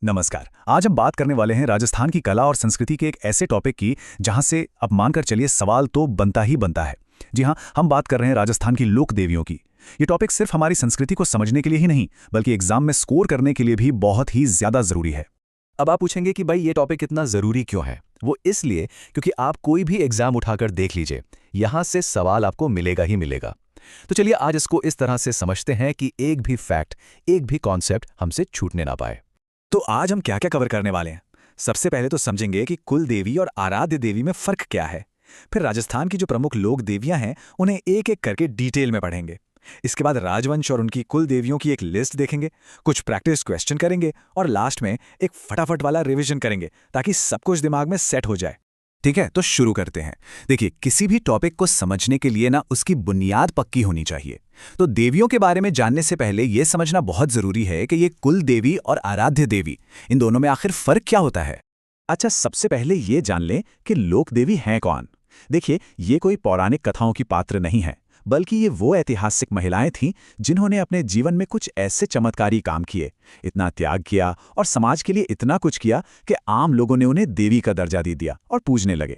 नमस्कार। आज हम बात करने वाले हैं राजस्थान की कला और संस्कृति के एक ऐसे टॉपिक की जहां से अब मानकर चलिए सवाल तो बनता ही बनता है। जी हां, हम बात कर रहे हैं राजस्थान की लोक देवियों की। ये टॉपिक सिर्फ हमारी संस्कृति को समझने के लिए ही नहीं, बल्कि एग्जाम में स्कोर करने के लिए भी बहुत ही ज्यादा जरूरी है। अब आप पूछेंगे कि भाई ये टॉपिक इतना ज़रूरी क्यों है? वो इसलिए क्योंकि आप कोई भी एग्ज़ाम उठाकर देख लीजिए, यहाँ से सवाल आपको मिलेगा ही मिलेगा। तो चलिए आज इसको इस तरह से समझते हैं कि एक भी फैक्ट, एक भी कॉन्सेप्ट हमसे छूटने ना पाए। तो आज हम क्या क्या कवर करने वाले हैं? सबसे पहले तो समझेंगे कि कुल देवी और आराध्य देवी में फर्क क्या है। फिर राजस्थान की जो प्रमुख लोक देवियां हैं उन्हें एक एक करके डिटेल में पढ़ेंगे। इसके बाद राजवंश और उनकी कुल देवियों की एक लिस्ट देखेंगे, कुछ प्रैक्टिस क्वेश्चन करेंगे और लास्ट में एक फटाफट वाला रिवीजन करेंगे ताकि सब कुछ दिमाग में सेट हो जाए। ठीक है, तो शुरू करते हैं। देखिए, किसी भी टॉपिक को समझने के लिए ना उसकी बुनियाद पक्की होनी चाहिए। तो देवियों के बारे में जानने से पहले यह समझना बहुत जरूरी है कि ये कुल देवी और आराध्य देवी, इन दोनों में आखिर फर्क क्या होता है। अच्छा, सबसे पहले ये जान लें कि लोक देवी हैं कौन। देखिए, ये कोई पौराणिक कथाओं की पात्र नहीं है, बल्कि ये वो ऐतिहासिक महिलाएं थीं जिन्होंने अपने जीवन में कुछ ऐसे चमत्कारी काम किए, इतना त्याग किया और समाज के लिए इतना कुछ किया कि आम लोगों ने उन्हें देवी का दर्जा दे दिया और पूजने लगे।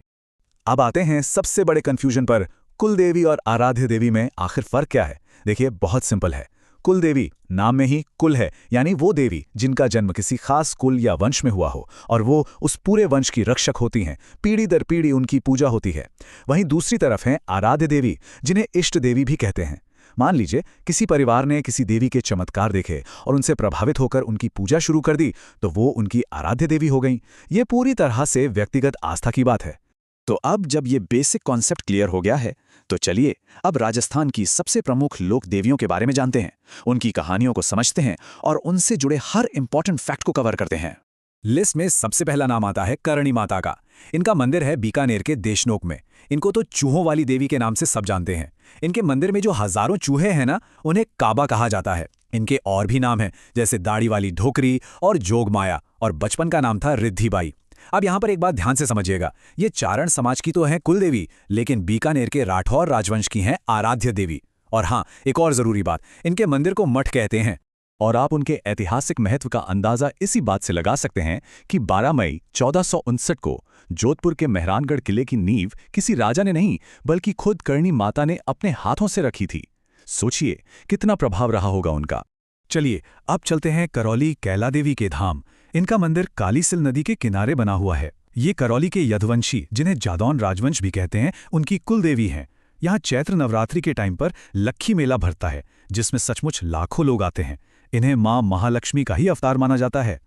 अब आते हैं सबसे बड़े कंफ्यूजन पर। कुल देवी और आराध्य देवी में आखिर फर्क क्या है? देखिए, बहुत सिंपल है। कुल देवी नाम में ही कुल है, यानी वो देवी जिनका जन्म किसी खास कुल या वंश में हुआ हो और वो उस पूरे वंश की रक्षक होती हैं, पीढ़ी दर पीढ़ी उनकी पूजा होती है। वहीं दूसरी तरफ हैं आराध्य देवी, जिन्हें इष्ट देवी भी कहते हैं। मान लीजिए किसी परिवार ने किसी देवी के चमत्कार देखे और उनसे प्रभावित होकर उनकी पूजा शुरू कर दी, तो वो उनकी आराध्य देवी हो गईं। ये पूरी तरह से व्यक्तिगत आस्था की बात है। तो अब जब ये बेसिक कॉन्सेप्ट क्लियर हो गया है, तो चलिए अब राजस्थान की सबसे प्रमुख लोक देवियों के बारे में जानते हैं, उनकी कहानियों को समझते हैं और उनसे जुड़े हर इंपॉर्टेंट फैक्ट को कवर करते हैं। लिस्ट में सबसे पहला नाम आता है करणी माता का। इनका मंदिर है बीकानेर के देशनोक में। इनको तो चूहों वाली देवी के नाम से सब जानते हैं। इनके मंदिर में जो हजारों चूहे हैं ना, उन्हें काबा कहा जाता है। इनके और भी नाम हैं, जैसे दाढ़ी वाली ढोकरी और जोगमाया, और बचपन का नाम था रिद्धिबाई। अब यहाँ पर एक बात ध्यान से समझिएगा, ये चारण समाज की तो है कुल देवी, लेकिन बीकानेर के राठौर राजवंश की हैं आराध्य देवी। और हाँ, एक और जरूरी बात, इनके मंदिर को मठ कहते हैं। और आप उनके ऐतिहासिक महत्व का अंदाजा इसी बात से लगा सकते हैं कि 12 मई 1459 को जोधपुर के मेहरानगढ़ किले की नींव किसी राजा ने नहीं, बल्कि खुद करणी माता ने अपने हाथों से रखी थी। सोचिए कितना प्रभाव रहा होगा उनका। चलिए अब चलते हैं करौली कैला देवी के धाम। इनका मंदिर कालीसिल नदी के किनारे बना हुआ है। ये करौली के यदुवंशी, जिन्हें जादौन राजवंश भी कहते हैं, उनकी कुल देवी हैं। यहाँ चैत्र नवरात्रि के टाइम पर लक्खी मेला भरता है, जिसमें सचमुच लाखों लोग आते हैं। इन्हें मां महालक्ष्मी का ही अवतार माना जाता है।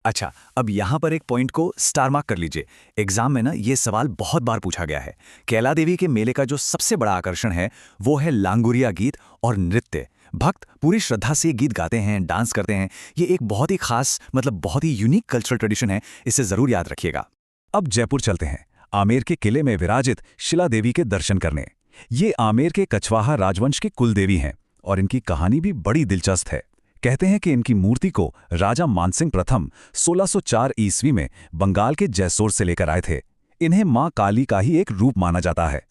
अच्छा, अब यहाँ पर एक पॉइंट को स्टार मार्क कर लीजिए। एग्जाम में ना ये सवाल बहुत बार पूछा गया है। कैला देवी के मेले का जो सबसे बड़ा आकर्षण है वो है लांगुरिया गीत और नृत्य। भक्त पूरी श्रद्धा से गीत गाते हैं, डांस करते हैं। ये एक बहुत ही खास, मतलब बहुत ही यूनिक कल्चरल ट्रेडिशन है, इसे जरूर याद रखिएगा। अब जयपुर चलते हैं, आमेर के किले में विराजित शिला देवी के दर्शन करने। ये आमेर के कछवाहा राजवंश की कुल देवी हैं और इनकी कहानी भी बड़ी दिलचस्प है। कहते हैं कि इनकी मूर्ति को राजा मानसिंह प्रथम 1604 ईस्वी में बंगाल के जैसोर से लेकर आए थे। इन्हें मां काली का ही एक रूप माना जाता है।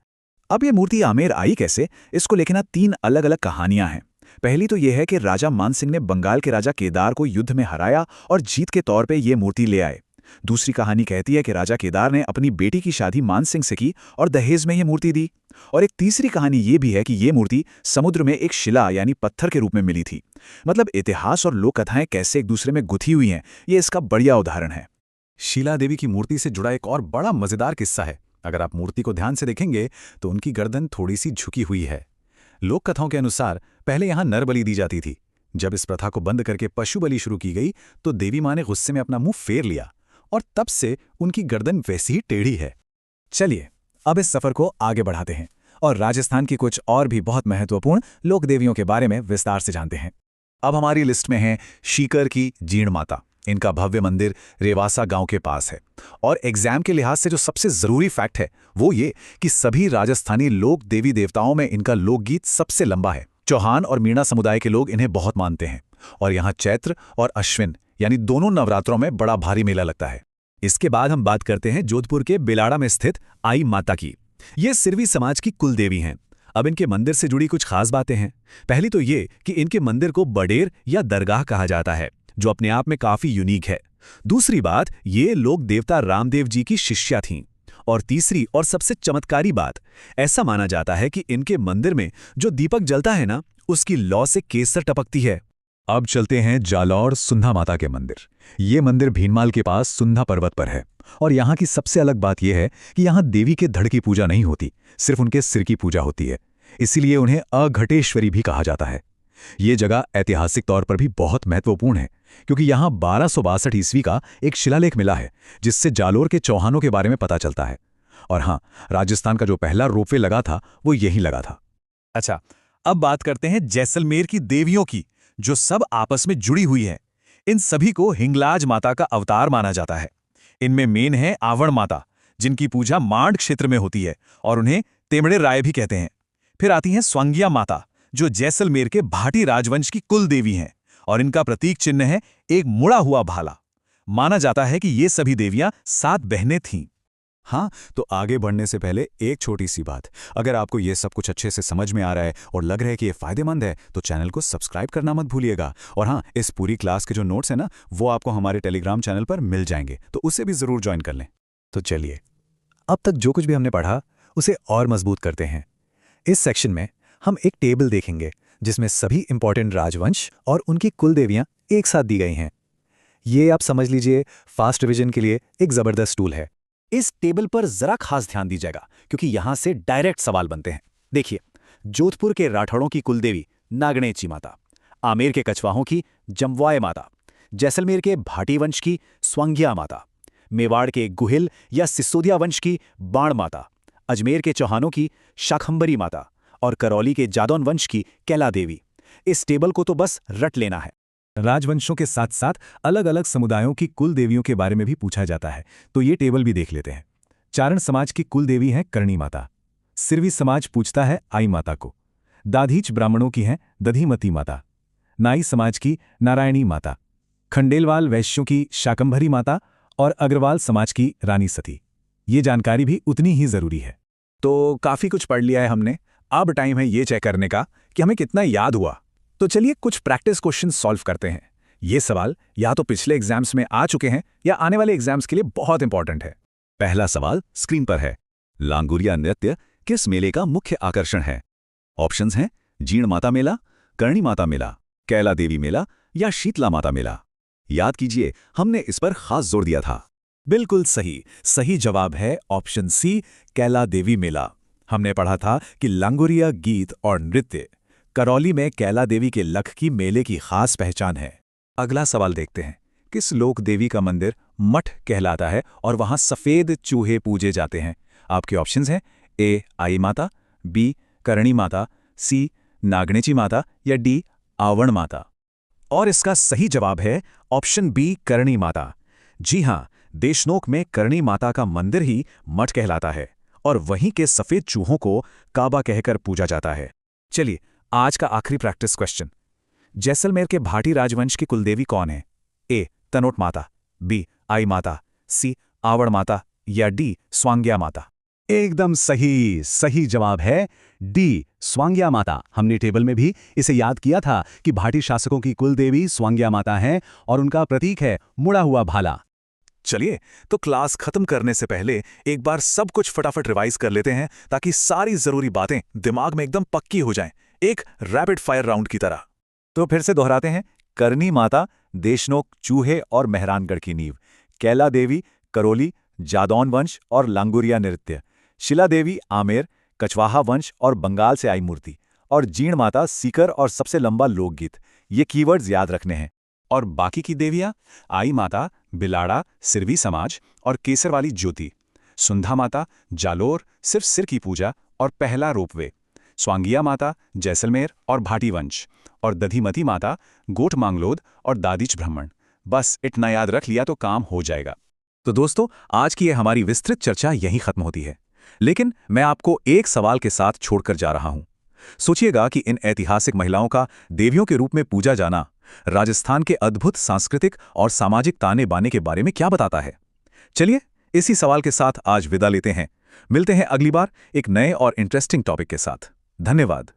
अब ये मूर्ति आमेर आई कैसे, इसको लेकर ना 3 अलग अलग कहानियां हैं। पहली तो यह है कि राजा मानसिंह ने बंगाल के राजा केदार को युद्ध में हराया और जीत के तौर पे ये मूर्ति ले आए। दूसरी कहानी कहती है कि राजा केदार ने अपनी बेटी की शादी मानसिंह से की और दहेज में ये मूर्ति दी। और एक तीसरी कहानी ये भी है कि ये मूर्ति समुद्र में एक शिला यानी पत्थर के रूप में मिली थी। मतलब इतिहास और लोक कथाएं कैसे एक दूसरे में गुथी हुई हैं, ये इसका बढ़िया उदाहरण है। शीला देवी की मूर्ति से जुड़ा एक और बड़ा मजेदार किस्सा है। अगर आप मूर्ति को ध्यान से देखेंगे तो उनकी गर्दन थोड़ी सी झुकी हुई है। लोक कथाओं के अनुसार पहले यहाँ नर बलि दी जाती थी। जब इस प्रथा को बंद करके पशु बलि शुरू की गई तो देवी माँ ने गुस्से में अपना मुंह फेर लिया और तब से उनकी गर्दन वैसी ही टेढ़ी है। चलिए अब इस सफर को आगे बढ़ाते हैं और राजस्थान की कुछ और भी बहुत महत्वपूर्ण लोक देवियों के बारे में विस्तार से जानते हैं। अब हमारी लिस्ट में है शीकर की जीर्ण माता। इनका भव्य मंदिर रेवासा गांव के पास है। और एग्जाम के लिहाज से जो सबसे जरूरी फैक्ट है वो ये कि सभी राजस्थानी लोक देवी देवताओं में इनका लोकगीत सबसे लंबा है। चौहान और मीणा समुदाय के लोग इन्हें बहुत मानते हैं और यहाँ चैत्र और अश्विन यानी दोनों नवरात्रों में बड़ा भारी मेला लगता है। इसके बाद हम बात करते हैं जोधपुर के बिलाड़ा में स्थित आई माता की। ये सिरवी समाज की कुल देवी हैं। अब इनके मंदिर से जुड़ी कुछ खास बातें हैं। पहली तो ये कि इनके मंदिर को बडेर या दरगाह कहा जाता है, जो अपने आप में काफी यूनिक है। दूसरी बात, ये लोग देवता रामदेव जी की शिष्या थीं। और तीसरी और सबसे चमत्कारी बात, ऐसा माना जाता है कि इनके मंदिर में जो दीपक जलता है ना, उसकी लौ से केसर टपकती है। अब चलते हैं जालौर सुंधा माता के मंदिर। ये मंदिर भीनमाल के पास सुंधा पर्वत पर है। और यहाँ की सबसे अलग बात यह है कि यहाँ देवी के धड़ की पूजा नहीं होती, सिर्फ उनके सिर की पूजा होती है। इसीलिए उन्हें अघटेश्वरी भी कहा जाता है। ये जगह ऐतिहासिक तौर पर भी बहुत महत्वपूर्ण है, क्योंकि यहाँ 1262 ईस्वी का एक शिलालेख मिला है, जिससे जालोर के चौहानों के बारे में पता चलता है। और हाँ, राजस्थान का जो पहला रोपवे लगा था वो यहीं लगा था। अच्छा, अब बात करते हैं जैसलमेर की देवियों की, जो सब आपस में जुड़ी हुई है। इन सभी को हिंगलाज माता का अवतार माना जाता है। इनमें मेन है आवण माता, जिनकी पूजा मांड क्षेत्र में होती है और उन्हें तेमड़े राय भी कहते हैं। फिर आती हैं स्वांगिया माता, जो जैसलमेर के भाटी राजवंश की कुल देवी हैं, और इनका प्रतीक चिन्ह है एक मुड़ा हुआ भाला। माना जाता है कि ये सभी देवियां 7 बहनें थीं। हाँ, तो आगे बढ़ने से पहले एक छोटी सी बात, अगर आपको ये सब कुछ अच्छे से समझ में आ रहा है और लग रहा है कि ये फायदेमंद है, तो चैनल को सब्सक्राइब करना मत भूलिएगा। और हाँ, इस पूरी क्लास के जो नोट्स हैं ना, वो आपको हमारे टेलीग्राम चैनल पर मिल जाएंगे, तो उसे भी ज़रूर ज्वाइन कर लें। तो चलिए, अब तक जो कुछ भी हमने पढ़ा उसे और मजबूत करते हैं। इस सेक्शन में हम एक टेबल देखेंगे जिसमें सभी इंपॉर्टेंट राजवंश और उनकी कुल देवियां एक साथ दी गई हैं। ये आप समझ लीजिए फास्ट रिवीजन के लिए एक जबरदस्त टूल है। इस टेबल पर जरा खास ध्यान दीजिएगा, क्योंकि यहां से डायरेक्ट सवाल बनते हैं। देखिए, जोधपुर के राठौड़ों की कुलदेवी नागणेची माता, आमेर के कछवाहों की जमवाय माता, जैसलमेर के भाटी वंश की स्वांगिया माता, मेवाड़ के गुहिल या सिसोदिया वंश की बाण माता, अजमेर के चौहानों की शाखंबरी माता और करौली के जादौन वंश की कैला देवी। इस टेबल को तो बस रट लेना है। राजवंशों के साथ साथ अलग अलग समुदायों की कुल देवियों के बारे में भी पूछा जाता है, तो ये टेबल भी देख लेते हैं। चारण समाज की कुल देवी है करणी माता। सिरवी समाज पूछता है आई माता को। दाधीच ब्राह्मणों की है दधीमती माता। नाई समाज की नारायणी माता। खंडेलवाल वैश्यों की शाकंभरी माता और अग्रवाल समाज की रानी सती। ये जानकारी भी उतनी ही जरूरी है। तो काफी कुछ पढ़ लिया है हमने। अब टाइम है ये चेक करने का कि हमें कितना याद हुआ। तो चलिए कुछ प्रैक्टिस क्वेश्चन सॉल्व करते हैं। ये सवाल या तो पिछले एग्जाम्स में आ चुके हैं या आने वाले एग्जाम्स के लिए बहुत इंपॉर्टेंट है। पहला सवाल स्क्रीन पर है। लांगुरिया नृत्य किस मेले का मुख्य आकर्षण है? ऑप्शंस हैं जीण माता मेला, करणी माता मेला, कैला देवी मेला या शीतला माता मेला। याद कीजिए, हमने इस पर खास जोर दिया था। बिल्कुल सही। सही जवाब है ऑप्शन सी, कैला देवी मेला। हमने पढ़ा था कि लांगुरिया गीत और नृत्य करौली में कैला देवी के लख की मेले की खास पहचान है। अगला सवाल देखते हैं। किस लोक देवी का मंदिर मठ कहलाता है और वहां सफेद चूहे पूजे जाते हैं? आपके ऑप्शंस हैं ए आई माता, बी करणी माता, सी नागणेची माता या डी आवण माता। और इसका सही जवाब है ऑप्शन बी करणी माता। जी हां, देशनोक में करणी माता का मंदिर ही मठ कहलाता है और वहीं के सफेद चूहों को काबा कहकर पूजा जाता है। चलिए, आज का आखिरी प्रैक्टिस क्वेश्चन। जैसलमेर के भाटी राजवंश की कुलदेवी कौन है? ए तनोट माता, बी आई माता, सी आवड़ माता या डी स्वांग्या माता। एकदम सही। सही जवाब है डी स्वांग्या माता। हमने टेबल में भी इसे याद किया था कि भाटी शासकों की कुलदेवी स्वांग्या माता है और उनका प्रतीक है मुड़ा हुआ भाला। चलिए, तो क्लास खत्म करने से पहले एक बार सब कुछ फटाफट रिवाइज कर लेते हैं, ताकि सारी जरूरी बातें दिमाग में एकदम पक्की हो जाएं, एक रैपिड फायर राउंड की तरह। तो फिर से दोहराते हैं। करणी माता देशनोक चूहे और मेहरानगढ़ की नींव, कैला देवी करौली जादौन वंश और लांगुरिया नृत्य, शिला देवी आमेर कछवाहा वंश और बंगाल से आई मूर्ति, और जीण माता सीकर और सबसे लंबा लोकगीत। ये कीवर्ड्स याद रखने हैं। और बाकी की देवियां आई माता बिलाड़ा सिरवी समाज और केसर वाली ज्योति, सुंधा माता जालोर सिर्फ सिर की पूजा और पहला रोपवे, स्वांगिया माता जैसलमेर और भाटी वंश, और दधीमती माता गोट मांगलोद और दादीच ब्राह्मण। बस इतना याद रख लिया तो काम हो जाएगा। तो दोस्तों, आज की ये हमारी विस्तृत चर्चा यहीं खत्म होती है, लेकिन मैं आपको एक सवाल के साथ छोड़कर जा रहा हूं। सोचिएगा कि इन ऐतिहासिक महिलाओं का देवियों के रूप में पूजा जाना राजस्थान के अद्भुत सांस्कृतिक और सामाजिक ताने बाने के बारे में क्या बताता है। चलिए, इसी सवाल के साथ आज विदा लेते हैं। मिलते हैं अगली बार एक नए और इंटरेस्टिंग टॉपिक के साथ। धन्यवाद।